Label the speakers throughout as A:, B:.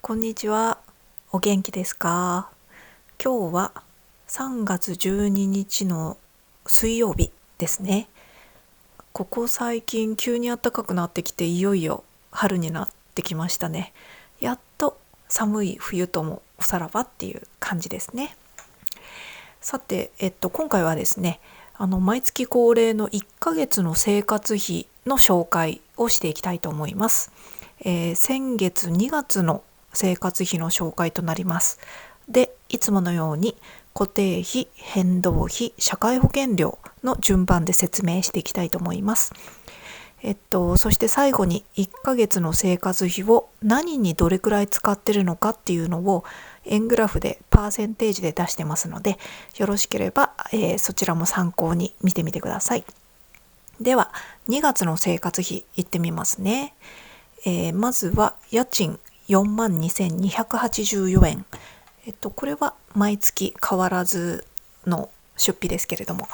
A: こんにちは。お元気ですか？今日は3月12日の水曜日ですね。ここ最近急に暖かくなってきて、いよいよ春になってきましたね。やっと寒い冬ともおさらばっていう感じですね。さて、今回はですね、毎月恒例の1ヶ月の生活費の紹介をしていきたいと思います。先月2月の生活費の紹介となります。で、いつものように固定費、変動費、社会保険料の順番で説明していきたいと思います。そして最後に1ヶ月の生活費を何にどれくらい使ってるのかっていうのを円グラフでパーセンテージで出してますので、よろしければ、そちらも参考に見てみてください。では2月の生活費いってみますね。まずは家賃42,284円。これは毎月変わらずの出費ですけれども、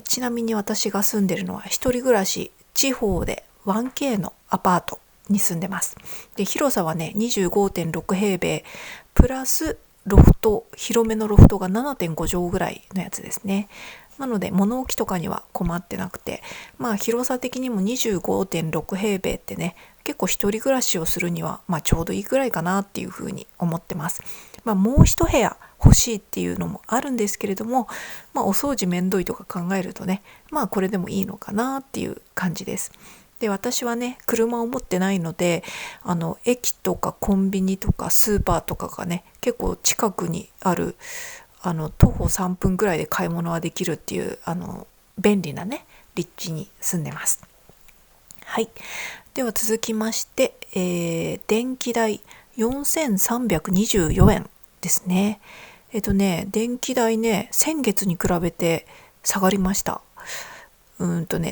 A: ちなみに私が住んでるのは一人暮らし、地方で 1K のアパートに住んでます。で、広さはね 25.6 平米プラスロフト、広めのロフトが 7.5 畳ぐらいのやつですね。なので物置とかには困ってなくて、広さ的にも 25.6 平米ってね、結構一人暮らしをするにはちょうどいいぐらいかなっていうふうに思ってます。もう一部屋欲しいっていうのもあるんですけれども、お掃除めんどいとか考えるとね、これでもいいのかなっていう感じです。で、私はね車を持ってないので、駅とかコンビニとかスーパーとかがね結構近くにある、徒歩3分ぐらいで買い物はできるっていう便利なね立地に住んでます。はい。では続きまして、電気代4324円ですね。電気代ね、先月に比べて下がりました。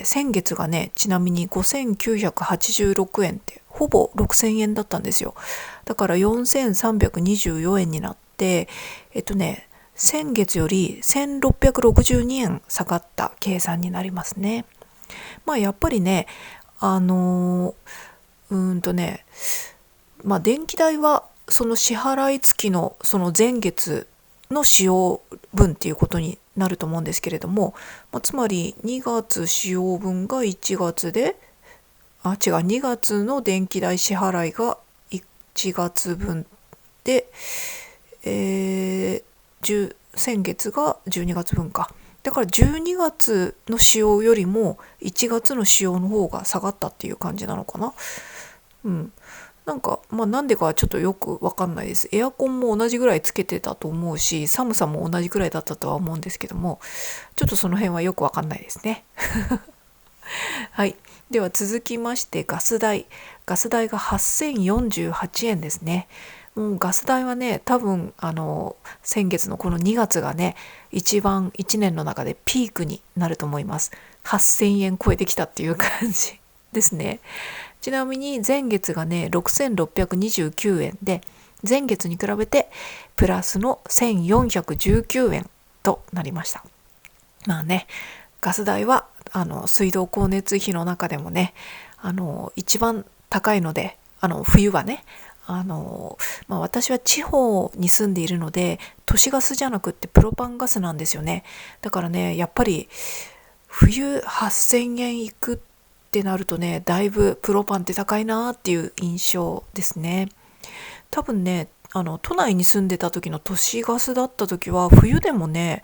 A: 先月がね、ちなみに5986円ってほぼ6000円だったんですよ。だから4324円になって、先月より1662円下がった計算になりますね。やっぱりね、電気代はその支払い付きのその前月の使用分っていうことになると思うんですけれども、つまり2月使用分が1月で、2月の電気代支払いが1月分で、先月が12月分か。だから12月の使用よりも1月の使用の方が下がったっていう感じなのかな。なんでかはちょっとよくわかんないです。エアコンも同じぐらいつけてたと思うし、寒さも同じぐらいだったとは思うんですけども、ちょっとその辺はよくわかんないですね。はい。では続きましてガス代が8048円ですね。もうガス代はね、多分先月のこの2月がね、一番1年の中でピークになると思います。8000円超えてきたっていう感じですね。ちなみに前月がね6629円で、前月に比べてプラスの1419円となりました。ガス代は水道光熱費の中でもね一番高いので、冬はね私は地方に住んでいるので、都市ガスじゃなくってプロパンガスなんですよね。だからね、やっぱり冬8000円いくってなるとね、だいぶプロパンって高いなっていう印象ですね。多分ね、都内に住んでた時の都市ガスだった時は冬でもね、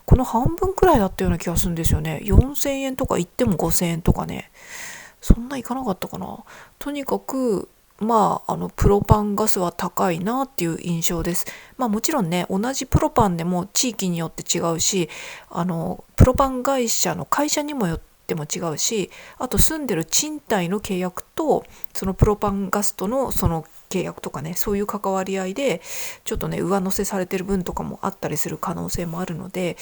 A: この半分くらいだったような気がするんですよね。4000円とか行っても5000円とかね、そんないかなかったかな。とにかくプロパンガスは高いなっていう印象です。もちろんね、同じプロパンでも地域によって違うし、プロパン会社の会社にもよっても違うし、あと住んでる賃貸の契約とそのプロパンガスとのその契約とかね、そういう関わり合いでちょっとね上乗せされてる分とかもあったりする可能性もあるので、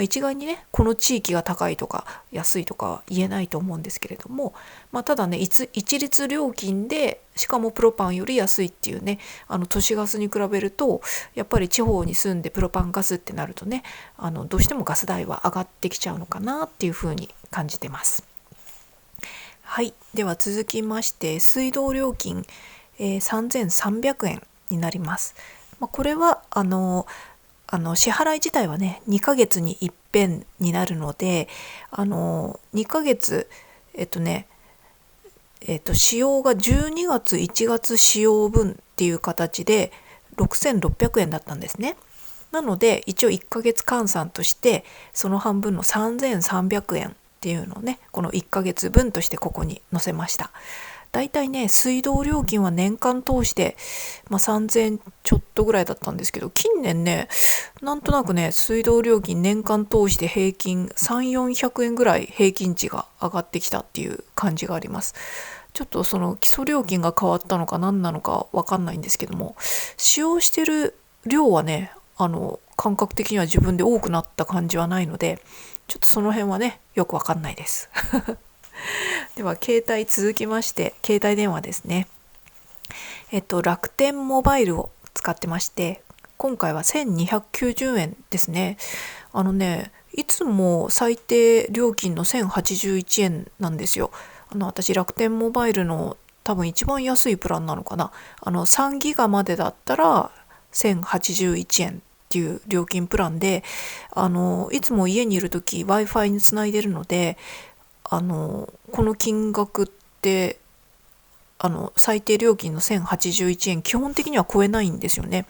A: 一概にねこの地域が高いとか安いとかは言えないと思うんですけれども、ただね一律料金でしかもプロパンより安いっていうね、都市ガスに比べるとやっぱり地方に住んでプロパンガスってなるとね、どうしてもガス代は上がってきちゃうのかなっていうふうに感じてます。はい。では続きまして水道料金、3300円になります。これは支払い自体はね2ヶ月に一遍になるので、2ヶ月使用が12月1月使用分っていう形で6600円だったんですね。なので一応1ヶ月換算としてその半分の3300円っていうのをね、この1ヶ月分としてここに載せました。だいたいね水道料金は年間通して、3000ちょっとぐらいだったんですけど、近年ねなんとなくね水道料金年間通して平均300-400円ぐらい平均値が上がってきたっていう感じがあります。ちょっとその基礎料金が変わったのか何なのかわかんないんですけども、使用してる量はね感覚的には自分で多くなった感じはないので、ちょっとその辺はねよくわかんないですでは携帯続きまして、携帯電話ですね。楽天モバイルを使ってまして、今回は1290円ですね。いつも最低料金の1081円なんですよ。私楽天モバイルの多分一番安いプランなのかな。3ギガまでだったら1081円っていう料金プランで、いつも家にいる時 Wi-Fi につないでるので、この金額って最低料金の1081円基本的には超えないんですよね。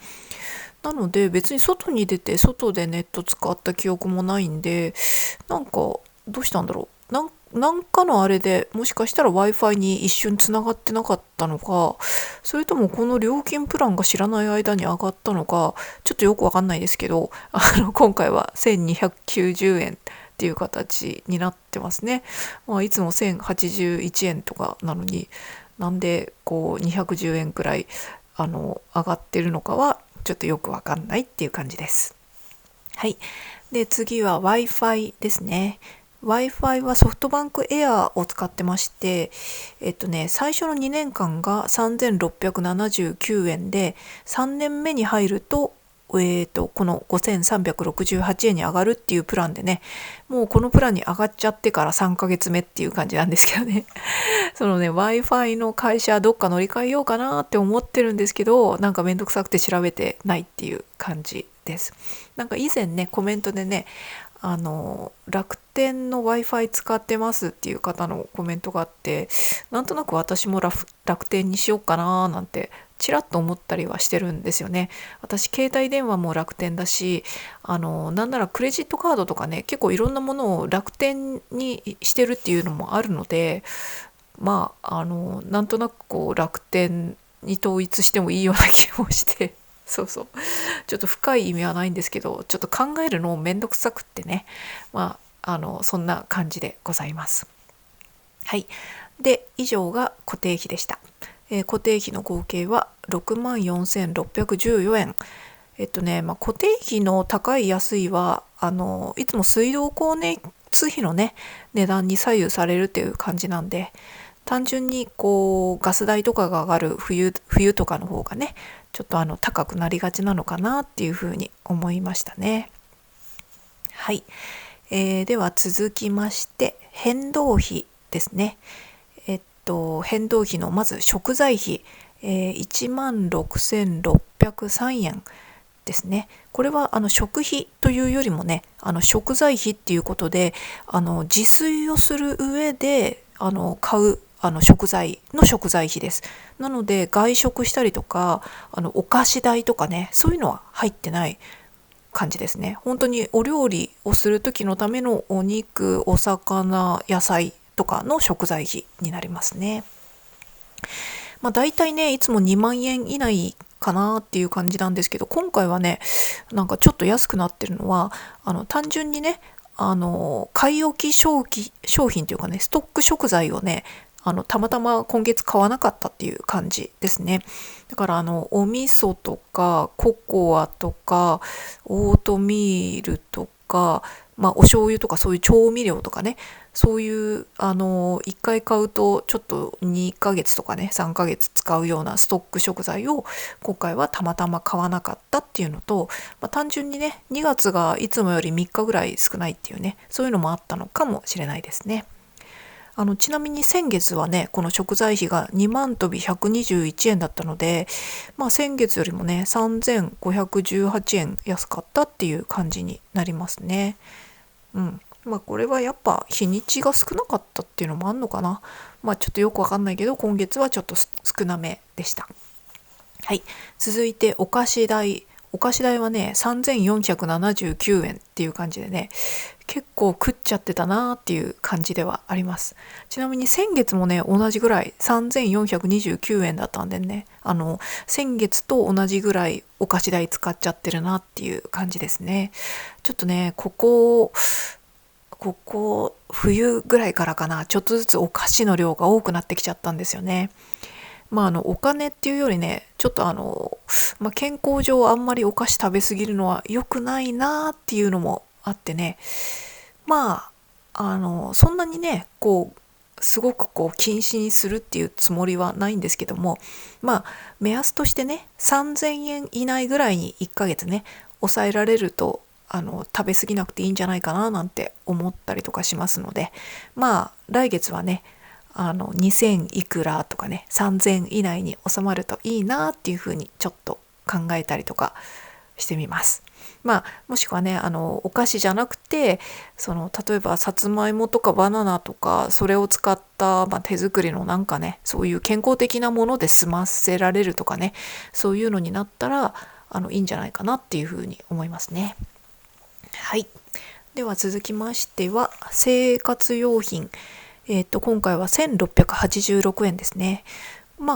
A: なので別に外に出て外でネット使った記憶もないんで、なんかどうしたんだろう、なんかのあれでもしかしたら Wi-Fi に一瞬つながってなかったのか、それともこの料金プランが知らない間に上がったのかちょっとよくわかんないですけど、今回は1290円っていう形になってますね。いつも1081円とかなのに、なんでこう210円くらい上がってるのかはちょっとよくわかんないっていう感じです。はい。で次は Wi-Fi ですね。Wi-Fi はソフトバンクエアを使ってまして、最初の2年間が3679円で、3年目に入るとこの5368円に上がるっていうプランでね、もうこのプランに上がっちゃってから3ヶ月目っていう感じなんですけどねそのね Wi-Fi の会社どっか乗り換えようかなって思ってるんですけど、なんかめんどくさくて調べてないっていう感じです。なんか以前ねコメントでね、楽天の Wi-Fi 使ってますっていう方のコメントがあって、なんとなく私も楽天にしようかななんてちらっと思ったりはしてるんですよね。私携帯電話も楽天だし、なんならクレジットカードとかね結構いろんなものを楽天にしてるっていうのもあるので、なんとなくこう楽天に統一してもいいような気もしてそうそう、ちょっと深い意味はないんですけど、ちょっと考えるのめんどくさくってね、そんな感じでございます。はい。で以上が固定費でした。固定費の合計は64,614円。固定費の高い安いはいつも水道光熱費のね値段に左右されるっていう感じなんで、単純にこうガス代とかが上がる冬とかの方がねちょっと高くなりがちなのかなっていうふうに思いましたね。はい。では続きまして変動費ですね。変動費のまず食材費、16,603円ですね。これは食費というよりもね食材費っていうことで自炊をする上で買う食材の食材費です。なので外食したりとかお菓子代とかねそういうのは入ってない感じですね。本当にお料理をする時のためのお肉、お魚、野菜とかの食材費になりますね。だいたいねいつも2万円以内かなっていう感じなんですけど、今回はねなんかちょっと安くなってるのは単純にね買い置き商品というかねストック食材をねたまたま今月買わなかったっていう感じですね。だからお味噌とかココアとかオートミールとか、お醤油とかそういう調味料とかね、そういう1回買うとちょっと2ヶ月とかね3ヶ月使うようなストック食材を今回はたまたま買わなかったっていうのと、単純にね2月がいつもより3日ぐらい少ないっていうねそういうのもあったのかもしれないですね。ちなみに先月はね、この食材費が2万飛び121円だったので、先月よりもね、3518円安かったっていう感じになりますね。これはやっぱ日にちが少なかったっていうのもあんのかな。ちょっとよくわかんないけど、今月はちょっと少なめでした。はい。続いてお菓子代。お菓子代はね、3479円っていう感じでね、結構食っちゃってたなーっていう感じではあります。ちなみに先月もね、同じぐらい3429円だったんでね、先月と同じぐらいお菓子代使っちゃってるなっていう感じですね。ちょっとね、ここ冬ぐらいからかな、ちょっとずつお菓子の量が多くなってきちゃったんですよね。お金っていうよりね、ちょっと健康上あんまりお菓子食べ過ぎるのは良くないなっていうのもあってね、そんなにね、すごく禁止にするっていうつもりはないんですけども、目安としてね、3000円以内ぐらいに1ヶ月ね、抑えられると、食べ過ぎなくていいんじゃないかななんて思ったりとかしますので、来月はね、2000いくらとかね、3000以内に収まるといいなっていうふうにちょっと考えたりとかしてみます。もしくはね、お菓子じゃなくて、例えばさつまいもとかバナナとか、それを使った、手作りのなんかね、そういう健康的なもので済ませられるとかね、そういうのになったら、いいんじゃないかなっていうふうに思いますね。はい。では続きましては、生活用品。今回は1686円ですね。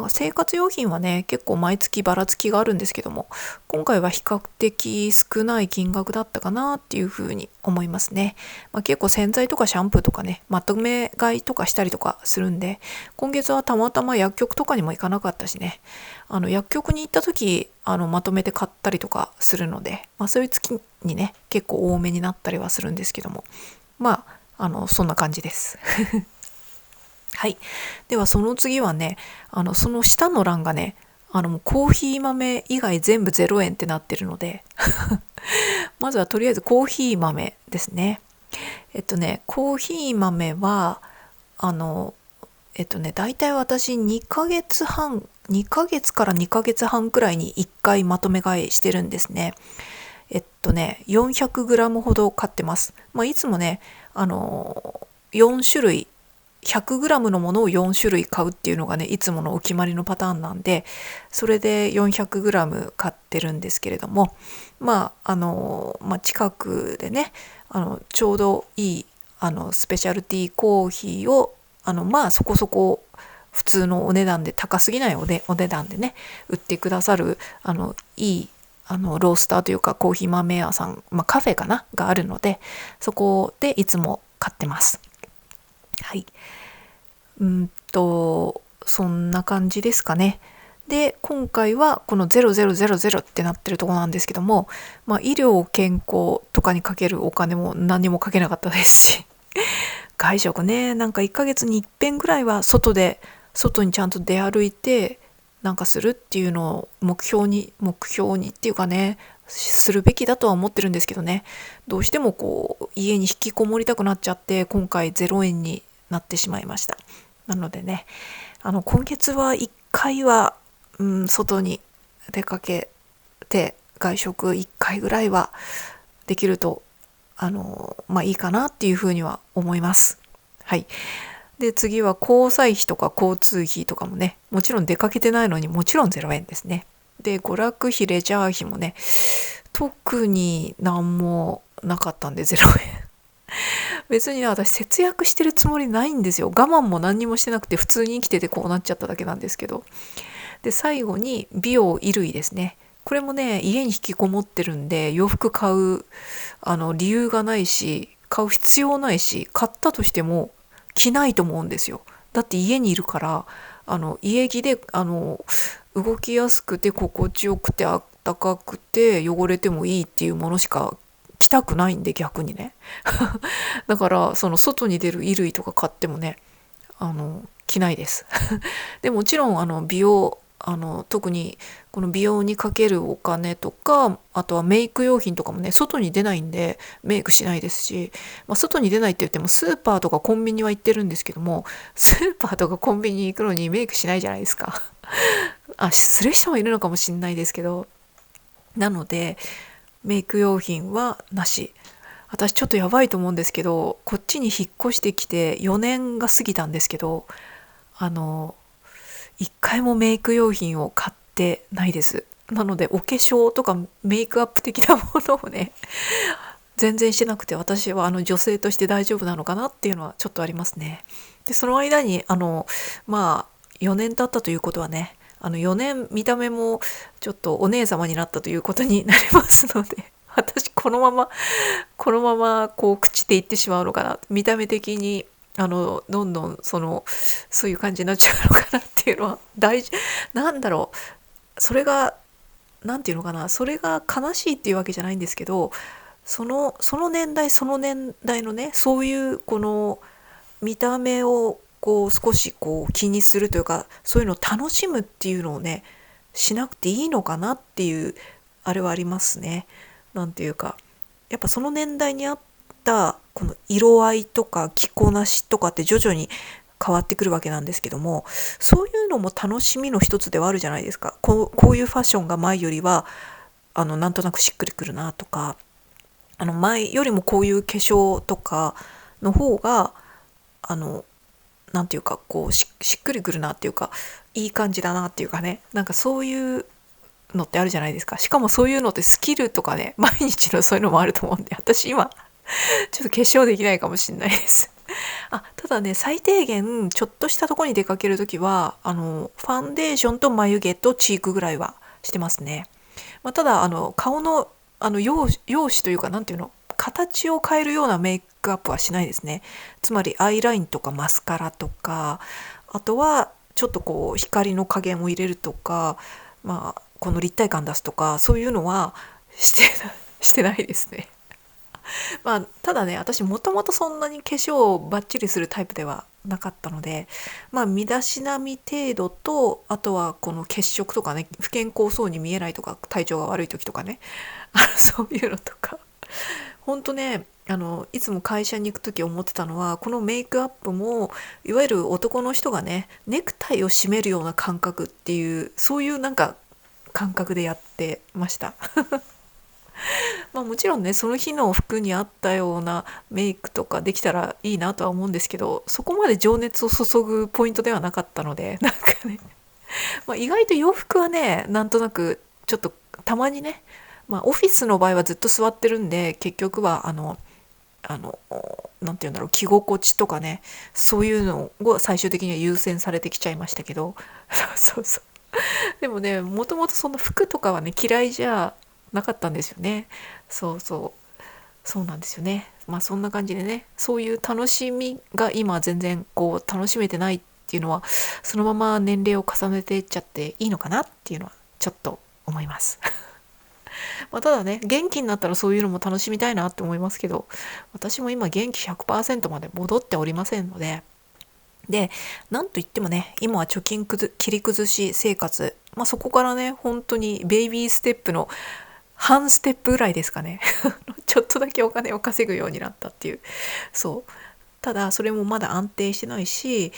A: 生活用品はね、結構毎月ばらつきがあるんですけども、今回は比較的少ない金額だったかなっていうふうに思いますね。結構洗剤とかシャンプーとかね、まとめ買いとかしたりとかするんで、今月はたまたま薬局とかにも行かなかったしね、薬局に行った時、まとめて買ったりとかするので、そういう月にね、結構多めになったりはするんですけども、そんな感じです。はい。ではその次はね、その下の欄がね、コーヒー豆以外全部0円ってなってるのでまずはとりあえずコーヒー豆ですね。コーヒー豆は、だいたい私2ヶ月から2ヶ月半くらいに1回まとめ買いしてるんですね。400g ほど買ってます。いつもね、4種類、100g のものを4種類買うっていうのがね、いつものお決まりのパターンなんで、それで 400g 買ってるんですけれども、近くでね、ちょうどいいスペシャルティーコーヒーをそこそこ普通のお値段で、高すぎないお値段でね売ってくださるいいロースターというかコーヒー豆屋さん、カフェかながあるので、そこでいつも買ってます。はい。そんな感じですかね。で、今回はこの0000ってなってるところなんですけども、医療健康とかにかけるお金も何もかけなかったですし外食ね、なんか1ヶ月に一遍ぐらいは外にちゃんと出歩いてなんかするっていうのを目標にっていうかね、するべきだとは思ってるんですけどね、どうしても家に引きこもりたくなっちゃって、今回0円になってしまいました。なのでね、今月は1回は、外に出かけて外食1回ぐらいはできるといいかなっていうふうには思います。はい。で、次は交際費とか交通費とかもね、もちろん出かけてないのにもちろん0円ですね。で、娯楽費、レジャー費もね、特に何もなかったんで0円。別に私節約してるつもりないんですよ。我慢も何にもしてなくて普通に生きててこうなっちゃっただけなんですけど。で、最後に美容衣類ですね。これもね、家に引きこもってるんで洋服買う理由がないし、買う必要ないし、買ったとしても着ないと思うんですよ。だって家にいるから、家着で動きやすくて心地よくてあったかくて汚れてもいいっていうものしか着たくないんで、逆にねだからその外に出る衣類とか買ってもね着ないですでもちろん美容特にこの美容にかけるお金とか、あとはメイク用品とかもね、外に出ないんでメイクしないですし、外に出ないって言ってもスーパーとかコンビニは行ってるんですけども、スーパーとかコンビニ行くのにメイクしないじゃないですか。する人もいるのかもしれないですけど、なのでメイク用品はなし。私ちょっとやばいと思うんですけど、こっちに引っ越してきて4年が過ぎたんですけど、あの一回もメイク用品を買ってないです。なのでお化粧とかメイクアップ的なものをね、全然してなくて、私は女性として大丈夫なのかなっていうのはちょっとありますね。でその間に4年経ったということはね、4年見た目もちょっとお姉様になったということになりますので、私このままこう朽ちていってしまうのかな、見た目的にどんどんそういう感じになっちゃうのかなっていうのはなんだろう、それがなんていうのかな、それが悲しいっていうわけじゃないんですけど、その年代のね、そういうこの見た目をこう少しこう気にするというか、そういうのを楽しむっていうのをね、しなくていいのかなっていうあれはありますね。なんていうか、やっぱその年代に合ったこの色合いとか着こなしとかって徐々に変わってくるわけなんですけども、そういうのも楽しみの一つではあるじゃないですか。こういうファッションが前よりはなんとなくしっくりくるなとか、前よりもこういう化粧とかの方があのなんていうかこうしっくりくるなっていうか、いい感じだなっていうかね、なんかそういうのってあるじゃないですか。しかもそういうのってスキルとかね、毎日のそういうのもあると思うんで、私今ちょっと化粧できないかもしれないです。ただね、最低限ちょっとしたとこに出かけるときはファンデーションと眉毛とチークぐらいはしてますね。ただ顔の容姿というか、なんていうの、形を変えるようなメイクアップはしないですね。つまりアイラインとかマスカラとか、あとはちょっとこう光の加減を入れるとか、この立体感出すとか、そういうのはしてないですね。ただね、私もともとそんなに化粧をバッチリするタイプではなかったので、身だしなみ程度と、あとはこの血色とかね、不健康そうに見えないとか、体調が悪い時とかね、そういうのとか、ほんとね、いつも会社に行く時思ってたのは、このメイクアップもいわゆる男の人がね、ネクタイを締めるような感覚っていう、そういうなんか感覚でやってました。もちろんね、その日の服に合ったようなメイクとかできたらいいなとは思うんですけど、そこまで情熱を注ぐポイントではなかったので、なんかね、意外と洋服はね、なんとなくちょっとたまにね、オフィスの場合はずっと座ってるんで、結局はあのなんて言うんだろう、着心地とかね、そういうのを最終的には優先されてきちゃいましたけど、そうそうそう。でもね、もともとその服とかはね、嫌いじゃなかったんですよね。そうそう。そうなんですよね。そんな感じでね、そういう楽しみが今全然こう楽しめてないっていうのは、そのまま年齢を重ねていっちゃっていいのかなっていうのはちょっと思います。ただね、元気になったらそういうのも楽しみたいなって思いますけど、私も今元気100%まで戻っておりませんので、で、なんといってもね、今は貯金切り崩し生活。そこからね、本当にベイビーステップの半ステップぐらいですかね。ちょっとだけお金を稼ぐようになったっていう。そう。ただ、それもまだ安定してないし、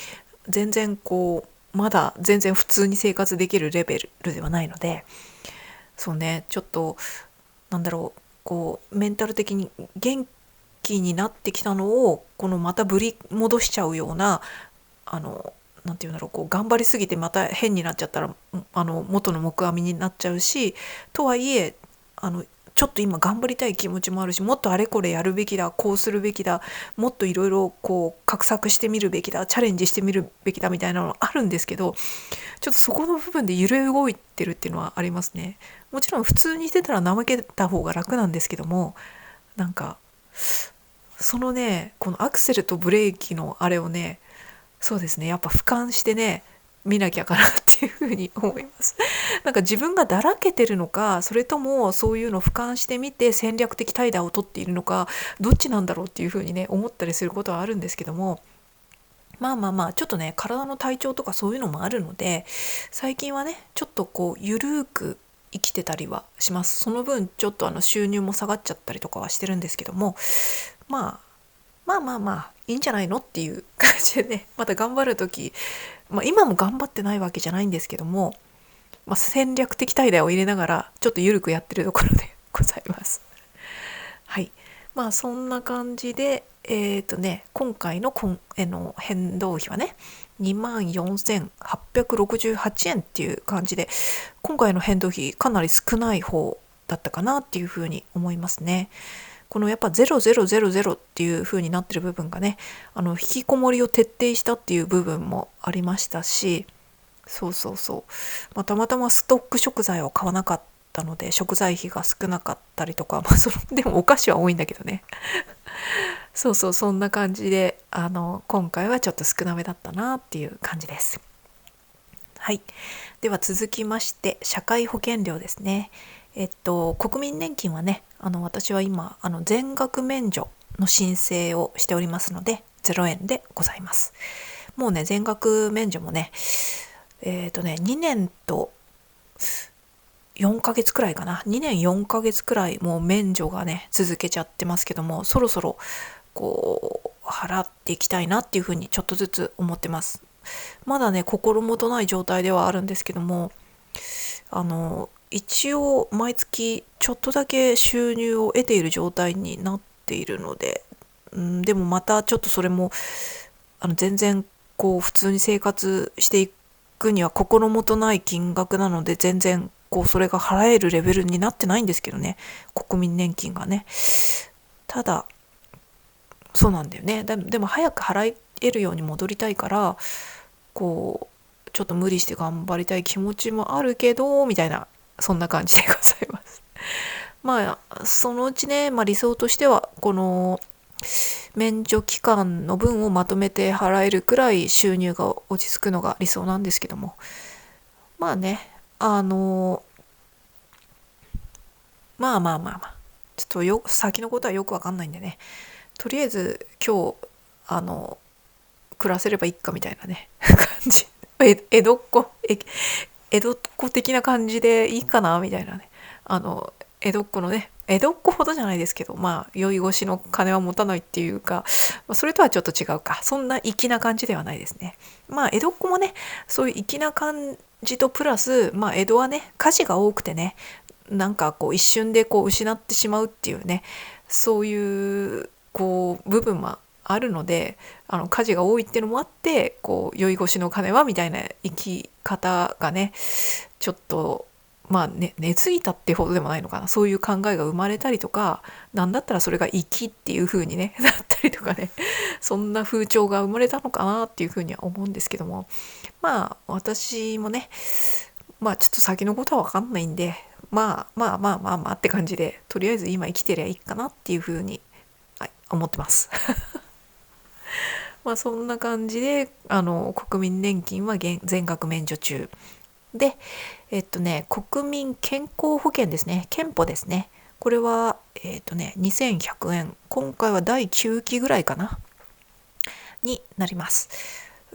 A: 全然こう、まだ全然普通に生活できるレベルではないので、そうね、ちょっと、なんだろう、こう、メンタル的に元気になってきたのを、このまたぶり戻しちゃうような、なんていうんだろう、こう頑張りすぎてまた変になっちゃったら元の木阿弥になっちゃうし、とはいえちょっと今頑張りたい気持ちもあるし、もっとあれこれやるべきだ、こうするべきだ、もっといろいろこう画策してみるべきだ、チャレンジしてみるべきだみたいなのあるんですけど、ちょっとそこの部分で揺れ動いてるっていうのはありますね。もちろん普通にしてたら怠けた方が楽なんですけども、なんかそのね、このアクセルとブレーキのあれをね、そうですね、やっぱ俯瞰してね、見なきゃかなっていうふうに思います。なんか自分がだらけてるのか、それともそういうのを俯瞰してみて戦略的怠惰を取っているのか、どっちなんだろうっていうふうにね、思ったりすることはあるんですけども、まあまあまあちょっとね体の体調とかそういうのもあるので、最近はねちょっとこうゆるーく生きてたりはします。その分ちょっと収入も下がっちゃったりとかはしてるんですけども、まあまあいいんじゃないのっていう感じでね、また頑張る時、今も頑張ってないわけじゃないんですけども、戦略的怠惰を入れながらちょっとゆるくやってるところでございます。はい。そんな感じで、今回の変動費はね、24,868円っていう感じで、今回の変動費かなり少ない方だったかなっていうふうに思いますね。このやっぱ0000っていう風になってる部分がね、引きこもりを徹底したっていう部分もありましたし、そうそうそう、たまたまストック食材を買わなかったので食材費が少なかったりとか、でもお菓子は多いんだけどねそうそう、そんな感じで今回はちょっと少なめだったなっていう感じです。はい。では続きまして社会保険料ですね。国民年金はね、私は今全額免除の申請をしておりますので0円でございます。もうね全額免除もね2年と4ヶ月くらいかな、2年4ヶ月くらいもう免除がね続けちゃってますけども、そろそろこう払っていきたいなっていうふうにちょっとずつ思ってます。まだね心もとない状態ではあるんですけども、一応毎月ちょっとだけ収入を得ている状態になっているので、でもまたちょっとそれも全然こう普通に生活していくには心もとない金額なので、全然こうそれが払えるレベルになってないんですけどね、国民年金がね。ただそうなんだよね。でも早く払えるように戻りたいから、こうちょっと無理して頑張りたい気持ちもあるけどみたいな、そんな感じでございます。そのうちね、理想としてはこの免除期間の分をまとめて払えるくらい収入が落ち着くのが理想なんですけども、まあね、ちょっと先のことはよくわかんないんでね、とりあえず今日暮らせればいいかみたいなね感じ、江戸っ子的な感じでいいかなみたいなね、江戸っ子のね、江戸っ子ほどじゃないですけど、酔い越しの金は持たないっていうか、それとはちょっと違うか、そんな粋な感じではないですね。江戸っ子もねそういう粋な感じとプラス、江戸はね火事が多くてね、なんかこう一瞬でこう失ってしまうっていうね、そういうこう部分もあるので、火事が多いっていうのもあって、こう酔い越しの金はみたいな生き方がねちょっと根付いたってほどでもないのかな、そういう考えが生まれたりとか、なんだったらそれが粋っていう風にねなったりとかね、そんな風潮が生まれたのかなっていう風には思うんですけども、私もねちょっと先のことは分かんないんで、って感じで、とりあえず今生きてりゃいいかなっていう風に、思ってますそんな感じで国民年金は全額免除中で、国民健康保険ですね、健保ですね、これは2100円、今回は第9期ぐらいかなになります。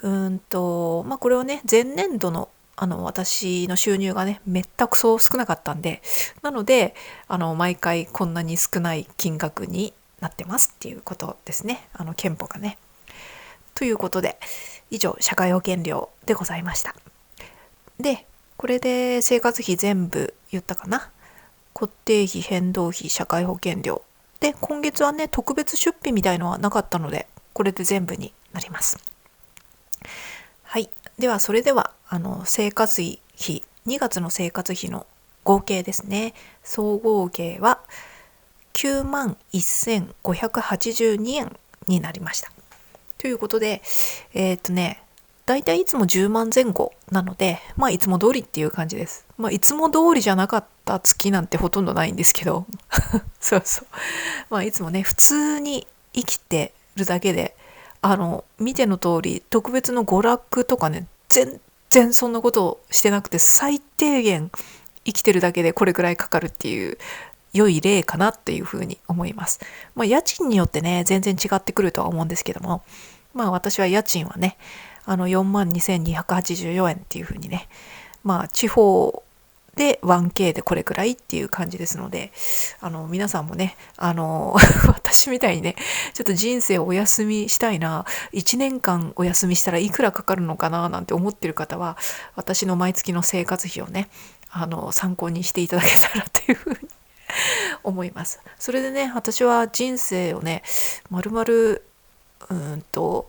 A: これはね前年度の私の収入がねめったくそ少なかったんで、なので毎回こんなに少ない金額になってますっていうことですね、健保がね。ということで以上社会保険料でございました。でこれで生活費全部言ったかな。固定費、変動費、社会保険料で、今月はね特別出費みたいのはなかったので、これで全部になります。はい。ではそれでは生活費、2月の生活費の合計ですね。総合計は91,582円になりました。ということで、だいたいいつも10万前後なので、いつも通りっていう感じです。いつも通りじゃなかった月なんてほとんどないんですけど、そうそう。いつもね、普通に生きてるだけで、見ての通り、特別の娯楽とかね、全然そんなことをしてなくて、最低限生きてるだけでこれくらいかかるっていう良い例かなっていうふうに思います。家賃によってね全然違ってくるとは思うんですけども、まあ私は家賃はね、42,284円っていうふうにね、まあ地方で 1K でこれくらいっていう感じですので、皆さんもね、私みたいにね、ちょっと人生をお休みしたいな、1年間お休みしたらいくらかかるのかななんて思ってる方は、私の毎月の生活費をね、参考にしていただけたらというふうに思います。それでね、私は人生をね、まるまる14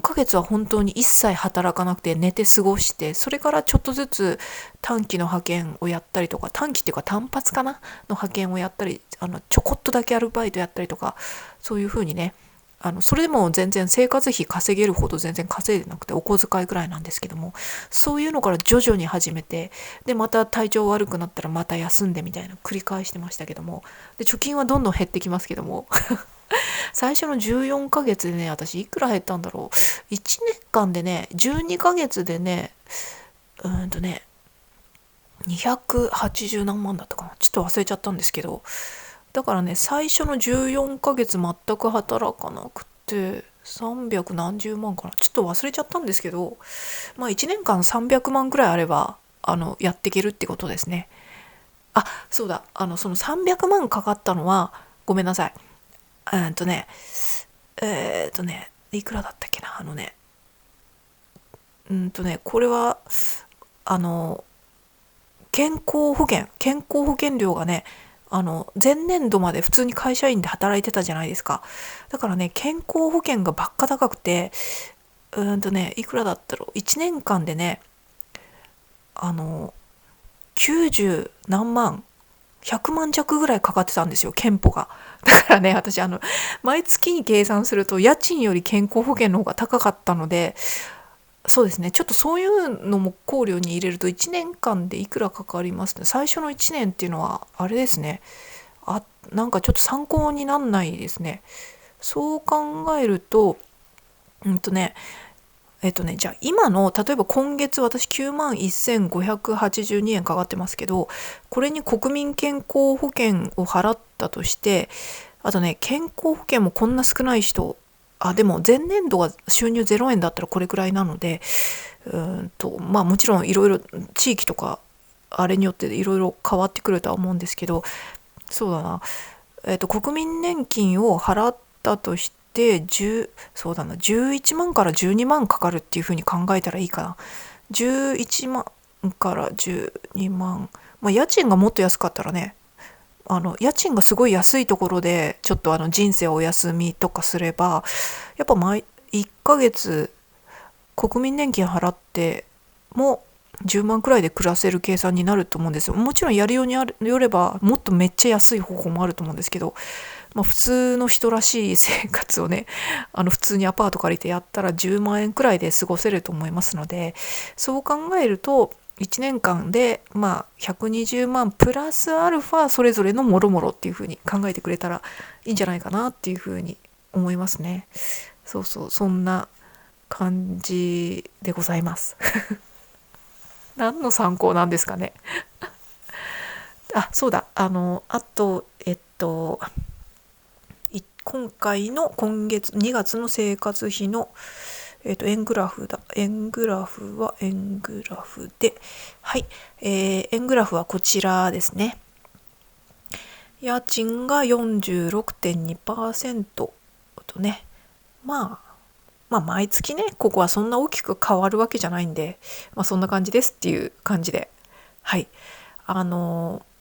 A: ヶ月は本当に一切働かなくて寝て過ごして、それからちょっとずつ短期の派遣をやったりとか、短期っていうか単発かなの派遣をやったり、ちょこっとだけアルバイトやったりとか、そういう風にね、それでも全然生活費稼げるほど全然稼いでなくてお小遣いぐらいなんですけども、そういうのから徐々に始めて、でまた体調悪くなったらまた休んでみたいな繰り返してましたけども、で貯金はどんどん減ってきますけども最初の14ヶ月でね、私いくら減ったんだろう。1年間でね、12ヶ月でね、280何万だったかな。ちょっと忘れちゃったんですけど。だからね、最初の14ヶ月全く働かなくて、300何十万かな。ちょっと忘れちゃったんですけど、まあ1年間300万くらいあれば、やっていけるってことですね。あ、そうだ。その300万かかったのは、ごめんなさい。いくらだったっけな、これは、健康保険料がね、前年度まで普通に会社員で働いてたじゃないですか。だからね、健康保険がばっか高くて、いくらだったろう。1年間でね、90何万、100万弱ぐらいかかってたんですよ、健保が。だからね、私毎月に計算すると家賃より健康保険の方が高かったので、そうですね、ちょっとそういうのも考慮に入れると1年間でいくらかかりますね。最初の1年っていうのはあれですね。なんかちょっと参考になんないですね。そう考えると、じゃあ今の、例えば今月私91,582円かかってますけど、これに国民健康保険を払ったとして、あとね、健康保険もこんな少ない人、でも前年度が収入0円だったらこれくらいなので、まあもちろんいろいろ地域とか、あれによっていろいろ変わってくるとは思うんですけど、そうだな、国民年金を払ったとして、そうだな、11万から12万かかるっていう風に考えたらいいかな。11万から12万。まあ家賃がもっと安かったらね、家賃がすごい安いところで、ちょっと人生をお休みとかすれば、やっぱ1ヶ月国民年金払っても10万くらいで暮らせる計算になると思うんですよ。もちろんやるようによればもっとめっちゃ安い方法もあると思うんですけど、まあ、普通の人らしい生活をね、普通にアパート借りてやったら10万円くらいで過ごせると思いますので、そう考えると1年間でまあ120万プラスアルファそれぞれのもろもろっていう風に考えてくれたらいいんじゃないかなっていう風に思いますね。そうそう、そんな感じでございます何の参考なんですかねそうだ、あと今回の今月2月の生活費の円グラフだ。円グラフは円グラフで、はい、円グラフはこちらですね。家賃が 46.2% とね、まあ毎月ね、ここはそんな大きく変わるわけじゃないんで、まあそんな感じですっていう感じで、はい。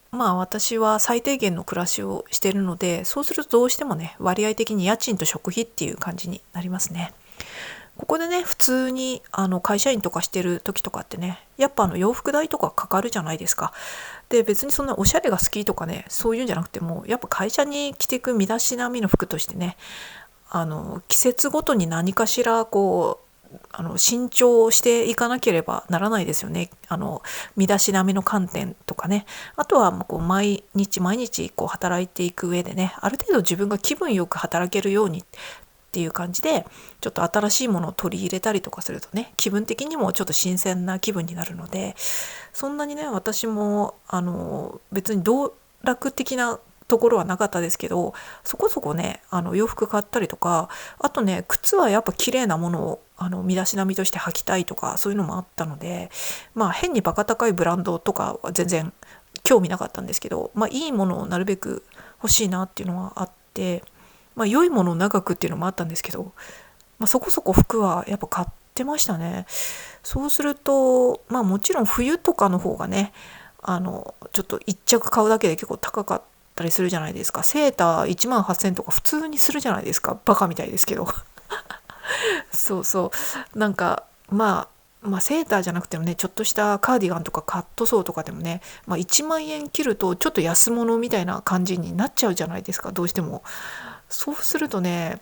A: まあ私は最低限の暮らしをしているので、そうするとどうしてもね、割合的に家賃と食費っていう感じになりますね。ここでね、普通に会社員とかしてる時とかってね、やっぱ洋服代とかかかるじゃないですか。で、別にそんなおしゃれが好きとかね、そういうんじゃなくても、やっぱ会社に着ていく身だしなみの服としてね、季節ごとに何かしらこう新調していかなければならないですよね。身だしなみの観点とかね。あとはこう毎日毎日こう働いていく上でね、ある程度自分が気分よく働けるようにっていう感じで、ちょっと新しいものを取り入れたりとかするとね、気分的にもちょっと新鮮な気分になるので、そんなにね、私も別に道楽的なところはなかったですけど、そこそこね洋服買ったりとか、あとね靴はやっぱ綺麗なものを身だしなみとして履きたいとか、そういうのもあったので、まあ変にバカ高いブランドとかは全然興味なかったんですけど、まあいいものをなるべく欲しいなっていうのはあって、まあ良いものを長くっていうのもあったんですけど、まあ、そこそこ服はやっぱ買ってましたね。そうするとまあもちろん冬とかの方がねちょっと一着買うだけで結構高かったりするじゃないですか。セーター1万8,000とか普通にするじゃないですか。バカみたいですけどそうそう、なんかまあセーターじゃなくてもね、ちょっとしたカーディガンとかカットソーとかでもね、まあ、1万円切るとちょっと安物みたいな感じになっちゃうじゃないですか、どうしても。そうするとね、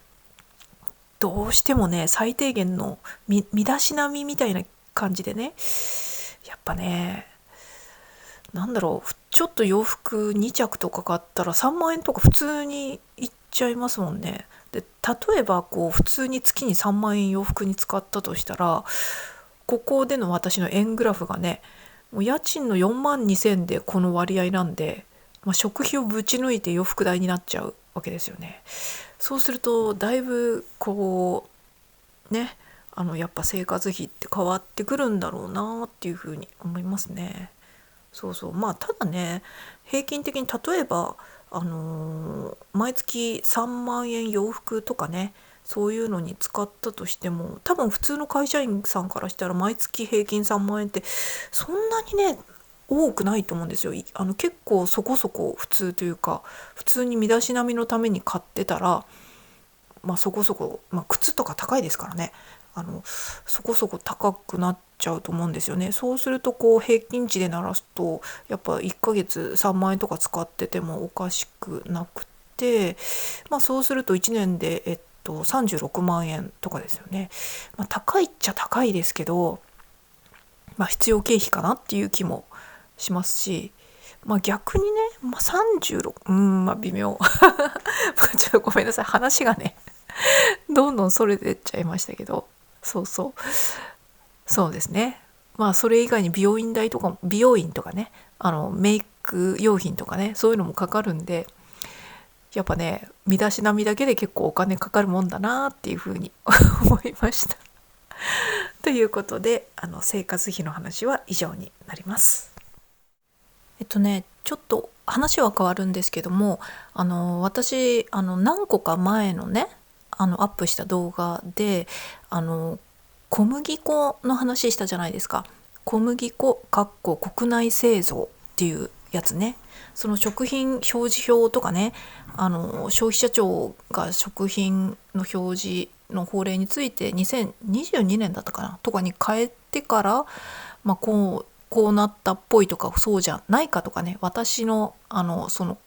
A: どうしてもね最低限の身だしなみみたいな感じでね、やっぱね、なんだろう、ちょっと洋服2着とか買ったら3万円とか普通にいっちゃいますもんね。で例えばこう普通に月に3万円洋服に使ったとしたら、ここでの私の円グラフがね、もう家賃の4万2,000でこの割合なんで、まあ、食費をぶち抜いて洋服代になっちゃうわけですよね。そうするとだいぶこうね、やっぱ生活費って変わってくるんだろうなっていうふうに思いますね。そうそう、まあただね、平均的に例えば毎月3万円洋服とかね、そういうのに使ったとしても、多分普通の会社員さんからしたら毎月平均3万円ってそんなにね多くないと思うんですよ。結構そこそこ普通というか、普通に身だしなみのために買ってたら、まあそこそこ、まあ、靴とか高いですからね、そこそこ高くなっちゃうと思うんですよね。そうするとこう平均値でならすとやっぱ1ヶ月3万円とか使っててもおかしくなくて、まあそうすると1年で36万円とかですよね。まあ、高いっちゃ高いですけど、まあ必要経費かなっていう気もしますし、まあ逆にね、まあ、36、まあ微妙まあちょっとごめんなさい、話がねどんどんそれてっちゃいましたけど、そうそうそうですね。まあそれ以外に美容院とかね、メイク用品とかね、そういうのもかかるんで、やっぱね身だしなみだけで結構お金かかるもんだなっていうふうに思いましたということで生活費の話は以上になります。ちょっと話は変わるんですけども、私何個か前のねアップした動画で小麦粉の話したじゃないですか。小麦粉国内製造っていうやつね。その食品表示表とかね、消費者庁が食品の表示の法令について2022年だったかなとかに変えてから、まあ、こうなったっぽいとかそうじゃないかとかね、私のその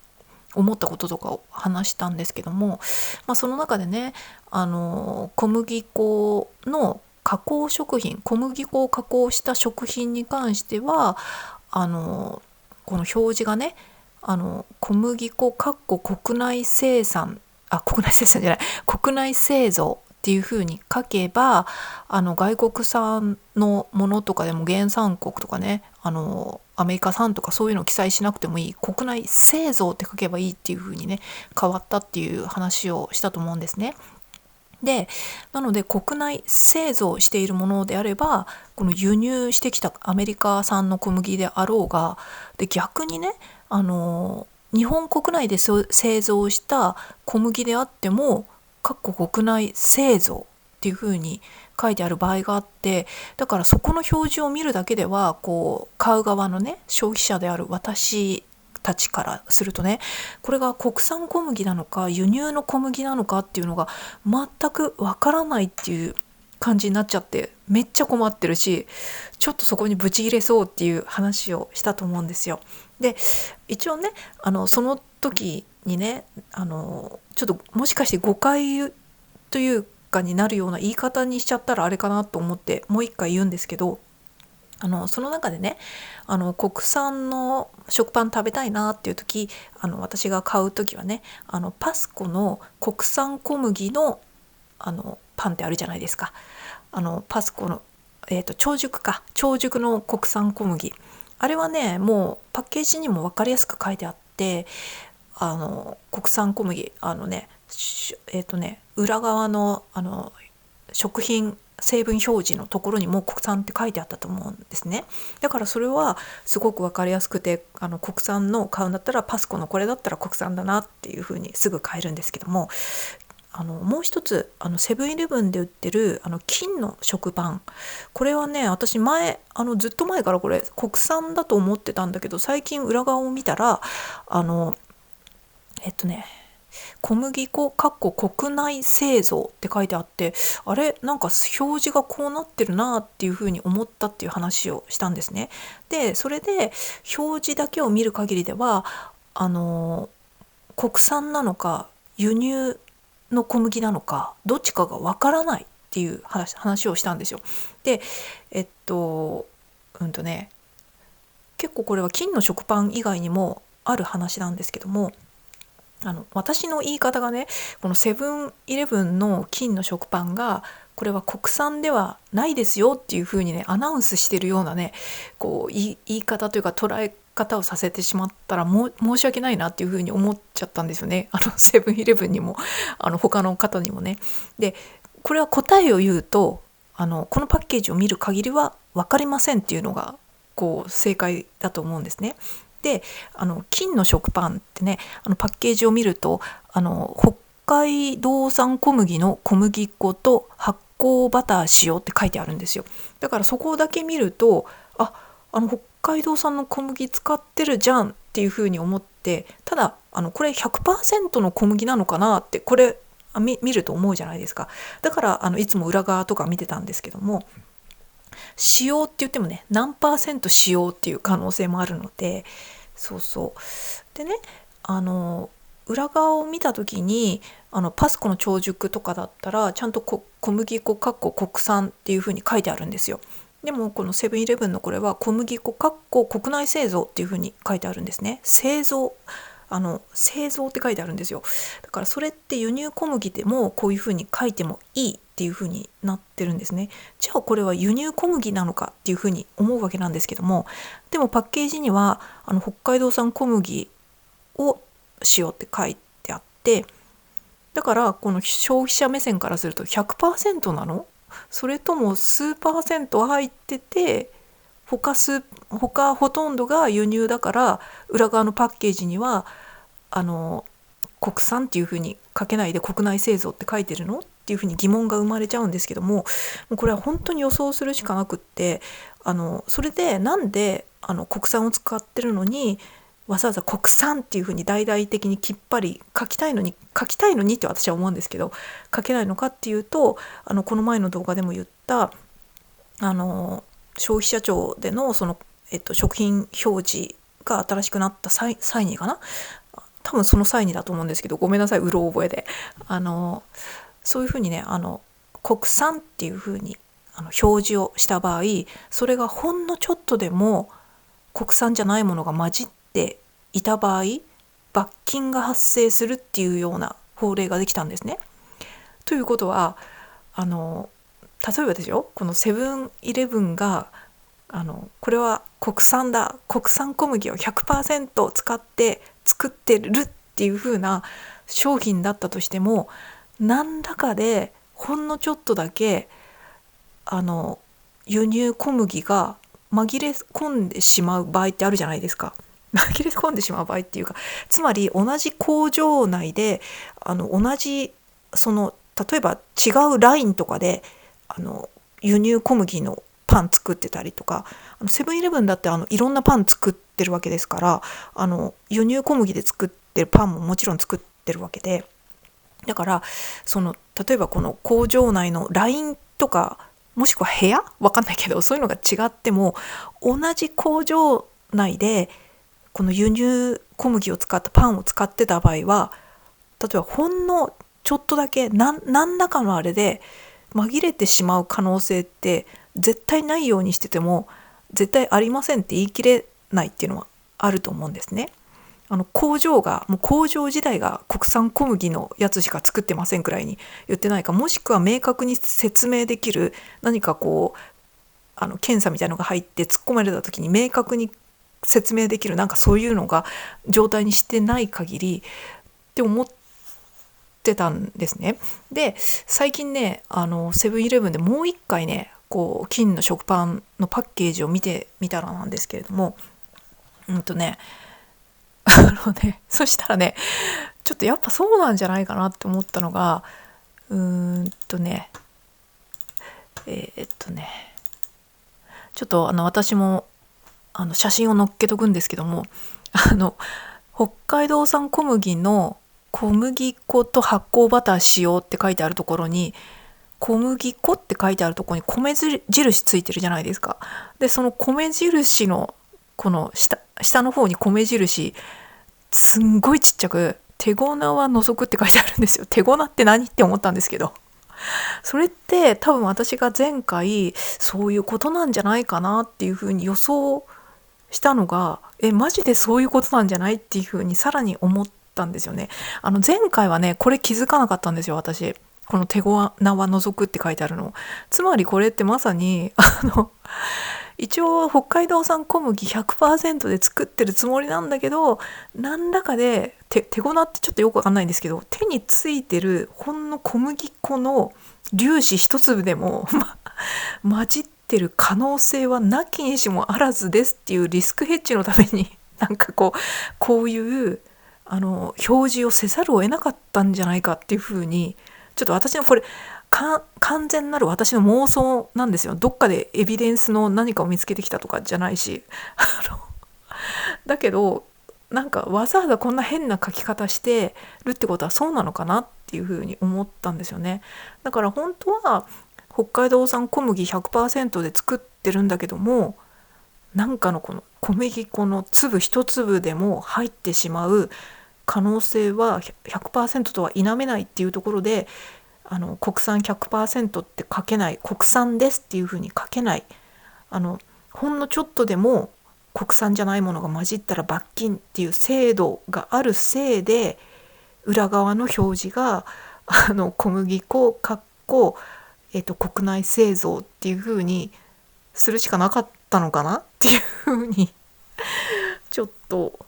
A: 思ったこととかを話したんですけども、まあ、その中でね小麦粉の加工食品、小麦粉を加工した食品に関してはこの表示がね小麦粉国内生産国内生産じゃない国内製造っていう風に書けば外国産のものとかでも原産国とかねアメリカ産とかそういうのを記載しなくてもいい、国内製造って書けばいいっていう風にね変わったっていう話をしたと思うんですね。でなので国内製造しているものであればこの輸入してきたアメリカ産の小麦であろうが、で逆にね日本国内で製造した小麦であっても国内製造っていうふうに書いてある場合があって、だからそこの表示を見るだけではこう買う側のね消費者である私たちからするとね、これが国産小麦なのか輸入の小麦なのかっていうのが全くわからないっていう感じになっちゃって、めっちゃ困ってるし、ちょっとそこにブチ切れそうっていう話をしたと思うんですよ。で一応ねその時にねちょっともしかして誤解というかになるような言い方にしちゃったらあれかなと思ってもう一回言うんですけど、その中でね国産の食パン食べたいなっていう時私が買う時はねパスコの国産小麦のパンってあるじゃないですか。パスコの、長熟の国産小麦、あれはねもうパッケージにも分かりやすく書いてあって国産小麦裏側の食品成分表示のところにも国産って書いてあったと思うんですね。だからそれはすごく分かりやすくて、国産の買うんだったらパスコのこれだったら国産だなっていうふうにすぐ買えるんですけども、もう一つセブンイレブンで売ってる金の食パン、これはね、私ずっと前からこれ国産だと思ってたんだけど、最近裏側を見たら小麦粉国内製造って書いてあって、あれなんか表示がこうなってるなっていうふうに思ったっていう話をしたんですね。でそれで表示だけを見る限りでは国産なのか輸入の小麦なのかどっちかがわからないっていう話をしたんですよ。で結構これは金の食パン以外にもある話なんですけども、私の言い方がね、このセブンイレブンの金の食パンがこれは国産ではないですよっていう風にねアナウンスしてるようなね、こう言い方というか捉え方をさせてしまったら申し訳ないなっていう風に思っちゃったんですよね。セブンイレブンにも他の方にもね。でこれは答えを言うとこのパッケージを見る限りは分かりませんっていうのがこう正解だと思うんですね。で金の食パンってね、パッケージを見ると北海道産小麦の小麦粉と発酵バター使用って書いてあるんですよ。だからそこだけ見ると北海道産の小麦使ってるじゃんっていうふうに思って、ただこれ 100% の小麦なのかなってこれ見ると思うじゃないですか。だからいつも裏側とか見てたんですけども、使用って言ってもね何%使用っていう可能性もあるので、でね裏側を見た時にパスコの長熟とかだったらちゃんと小麦粉国産っていう風に書いてあるんですよ。でもこのセブンイレブンのこれは小麦粉国内製造っていう風に書いてあるんですね。製造って書いてあるんですよ。だからそれって輸入小麦でもこういう風に書いてもいいっていう風になってるんですね。じゃあこれは輸入小麦なのかっていう風に思うわけなんですけども、でもパッケージには北海道産小麦を使用って書いてあって、だからこの消費者目線からすると 100% なの？それとも数%入ってて他ほとんどが輸入だから裏側のパッケージには国産っていう風に書けないで国内製造って書いてるのっていう風に疑問が生まれちゃうんですけども、これは本当に予想するしかなくって、それでなんで国産を使ってるのにわざわざ国産っていう風に大々的にきっぱり書きたいのにって私は思うんですけど、書けないのかっていうとこの前の動画でも言った消費者庁での食品表示が新しくなった際にかな、多分その際にだと思うんですけど、ごめんなさい、うろ覚えでそういうふうにね国産っていうふうに表示をした場合、それがほんのちょっとでも国産じゃないものが混じっていた場合、罰金が発生するっていうような法令ができたんですね。ということは例えばですよ、このセブンイレブンがこれは国産小麦を 100% 使って作ってるっていう風な商品だったとしても、何らかでほんのちょっとだけ輸入小麦が紛れ込んでしまう場合ってあるじゃないですか。紛れ込んでしまう場合っていうか、つまり同じ工場内で同じ例えば違うラインとかで輸入小麦のパン作ってたりとか、セブンイレブンだっていろんなパン作ってるわけですから、輸入小麦で作ってるパンももちろん作ってるわけで、だから例えばこの工場内のラインとかもしくは部屋わかんないけど、そういうのが違っても同じ工場内でこの輸入小麦を使ったパンを使ってた場合は、例えばほんのちょっとだけ何らかのあれで紛れてしまう可能性って絶対ないようにしてても絶対ありませんって言い切れないっていうのはあると思うんですね。工場自体が国産小麦のやつしか作ってませんくらいに言ってないか、もしくは明確に説明できる何か検査みたいなのが入って突っ込まれた時に明確に説明できるなんかそういうのが状態にしてない限りって思ってたんですね。で最近ねセブンイレブンでもう一回ねこう金の食パンのパッケージを見てみたらなんですけれどもねそしたらねちょっとやっぱそうなんじゃないかなって思ったのがうーんとねえーっとねちょっと私も写真を載っけとくんですけども北海道産小麦の小麦粉と発酵バター使用って書いてあるところに小麦粉って書いてあるところに米印ついてるじゃないですか。でその米印のこの下の方に米印すんごいちっちゃく手粉は除くって書いてあるんですよ。手粉って何って思ったんですけど、それって多分私が前回そういうことなんじゃないかなっていうふうに予想したのがマジでそういうことなんじゃないっていうふうにさらに思ったんですよね。前回はねこれ気づかなかったんですよ私。この手粉は除くって書いてあるの。つまりこれってまさに一応北海道産小麦 100% で作ってるつもりなんだけど何らかで手粉ってちょっとよくわかんないんですけど手についてるほんの小麦粉の粒子一粒でも混じってる可能性はなきにしもあらずですっていうリスクヘッジのためになんかこういう表示をせざるを得なかったんじゃないかっていうふうにちょっと私のこれ完全なる私の妄想なんですよ。どっかでエビデンスの何かを見つけてきたとかじゃないしだけどなんかわざわざこんな変な書き方してるってことはそうなのかなっていうふうに思ったんですよね。だから本当は北海道産小麦 100% で作ってるんだけどもなんかのこの小麦粉の粒一粒でも入ってしまう可能性は 100% とは否めないっていうところで国産 100% って書けない国産ですっていうふうに書けないほんのちょっとでも国産じゃないものが混じったら罰金っていう制度があるせいで裏側の表示が小麦粉国内製造っていうふうにするしかなかったのかなっていうふうにちょっと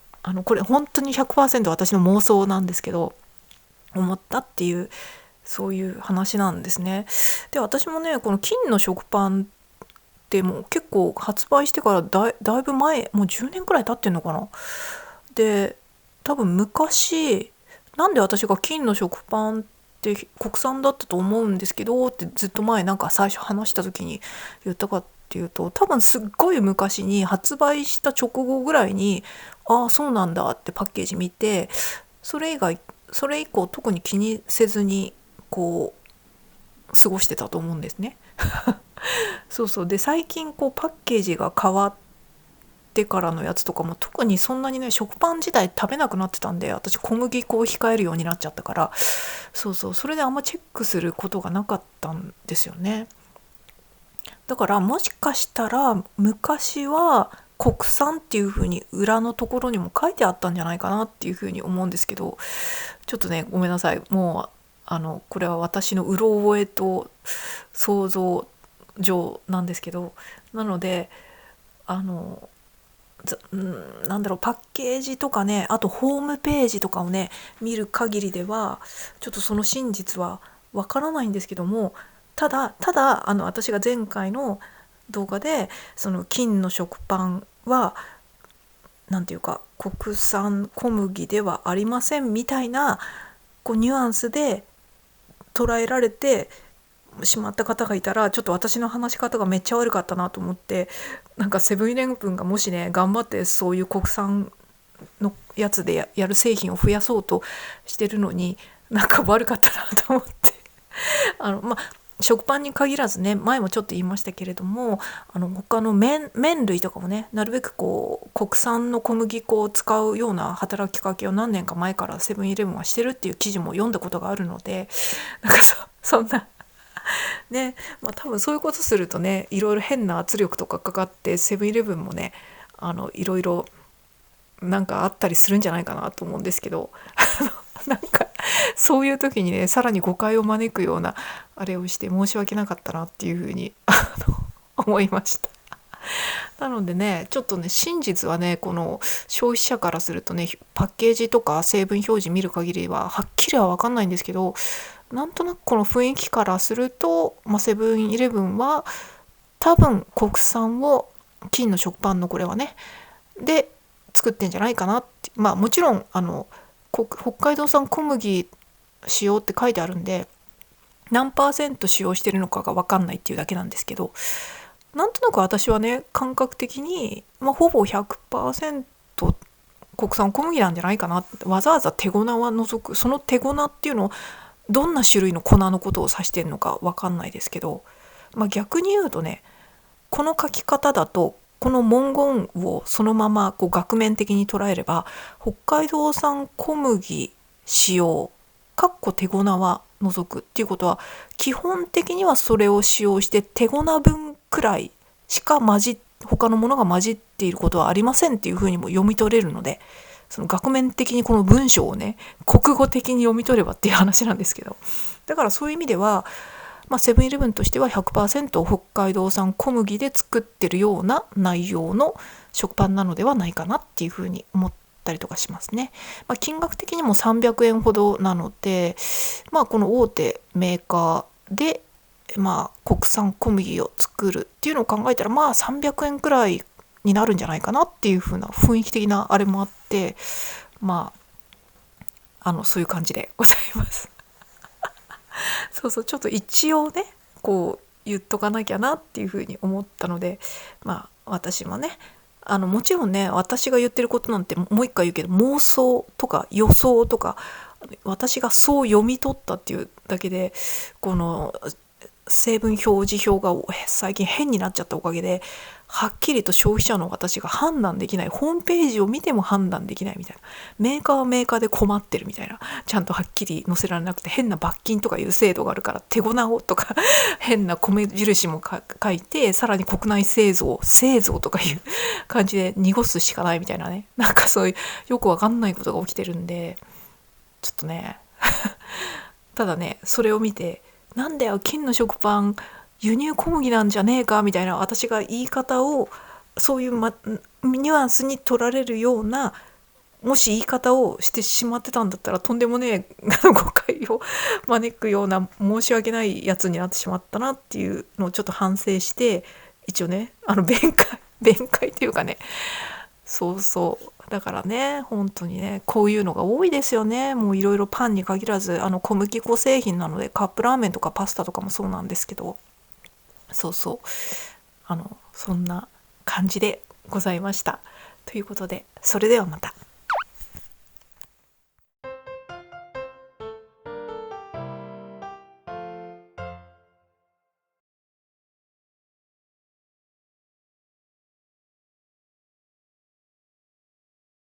A: これ本当に 100% 私の妄想なんですけど思ったっていうそういう話なんですね。で私もねこの金の食パンってもう結構発売してからだいぶ前もう10年くらい経ってんのかな。で多分昔なんで私が金の食パンって国産だったと思うんですけどってずっと前なんか最初話した時に言ったかっていうと多分すっごい昔に発売した直後ぐらいにああそうなんだってパッケージ見てそれ以降特に気にせずにこう過ごしてたと思うんですね。そうで最近パッケージが変わってからのやつとかも特にそんなにね食パン自体食べなくなってたんで私小麦粉を控えるようになっちゃったからそれであんまチェックすることがなかったんですよね。だからもしかしたら昔は国産っていう風に裏のところにも書いてあったんじゃないかなっていう風に思うんですけどちょっとねごめんなさいもうこれは私のうろ覚えと想像上なんですけどなのでなんだろうパッケージとかねあとホームページとかをね見る限りではちょっとその真実はわからないんですけどもただ私が前回の動画でその金の食パンはなんていうか国産小麦ではありませんみたいなニュアンスで捉えられてしまった方がいたらちょっと私の話し方がめっちゃ悪かったなと思ってなんかセブンイレブンがもしね頑張ってそういう国産のやつでやる製品を増やそうとしてるのになんか悪かったなと思って食パンに限らずね前もちょっと言いましたけれども他の麺類とかもねなるべく国産の小麦粉を使うような働きかけを何年か前からセブンイレブンはしてるっていう記事も読んだことがあるのでなんかそんなね多分そういうことするとねいろいろ変な圧力とかかかってセブンイレブンもねいろいろなんかあったりするんじゃないかなと思うんですけどなんかそういう時にねさらに誤解を招くようなあれをして申し訳なかったなっていうふうに思いました。なのでね、ちょっとね、真実はね、この消費者からするとね、パッケージとか成分表示見る限りははっきりは分かんないんですけど、なんとなくこの雰囲気からすると、セブンイレブンは多分国産を金の食パンのこれはねで作ってんじゃないかなって。もちろん北海道産小麦使用って書いてあるんで、何パーセント使用してるのかが分かんないっていうだけなんですけど、なんとなく私はね感覚的に、ほぼ100%国産小麦なんじゃないかなって。わざわざ手粉は除く、その手粉っていうのをどんな種類の粉のことを指してるのか分かんないですけど、逆に言うとね、この書き方だとこの文言をそのままこう額面的に捉えれば、北海道産小麦使用手粉は除くっていうことは、基本的にはそれを使用して手粉分くらいしか他のものが混じっていることはありませんっていうふうにも読み取れるので、その額面的にこの文章をね国語的に読み取ればっていう話なんですけど、だからそういう意味ではセブンイレブンとしては 100% 北海道産小麦で作ってるような内容の食パンなのではないかなっていうふうに思ったりとかしますね。金額的にも300円ほどなので、この大手メーカーで国産小麦を作るっていうのを考えたら300円くらいになるんじゃないかなっていう風な雰囲気的なあれもあって、そういう感じでございますそうそう、ちょっと一応ねこう言っとかなきゃなっていう風に思ったので、私もねもちろんね、私が言ってることなんてもう一回言うけど、妄想とか予想とか私がそう読み取ったっていうだけで、この成分表示表が最近変になっちゃったおかげで、はっきりと消費者の私が判断できない、ホームページを見ても判断できないみたいな、メーカーはメーカーで困ってるみたいな、ちゃんとはっきり載せられなくて、変な罰金とかいう制度があるから手粉をとか変な米印も書いて、さらに国内製造とかいう感じで濁すしかないみたいなね、なんかそういうよくわかんないことが起きてるんで、ちょっとねただね、それを見て、なんだよ金の食パン輸入小麦なんじゃねえかみたいな、私が言い方をそういう、ニュアンスに取られるような、もし言い方をしてしまってたんだったら、とんでもねえ誤解を招くような申し訳ないやつになってしまったなっていうのをちょっと反省して、一応ね弁解というかね、そうそう、だからね本当にねこういうのが多いですよね。もういろいろパンに限らず小麦粉製品なので、カップラーメンとかパスタとかもそうなんですけど、そうそう、そんな感じでございました。ということで、それではまた。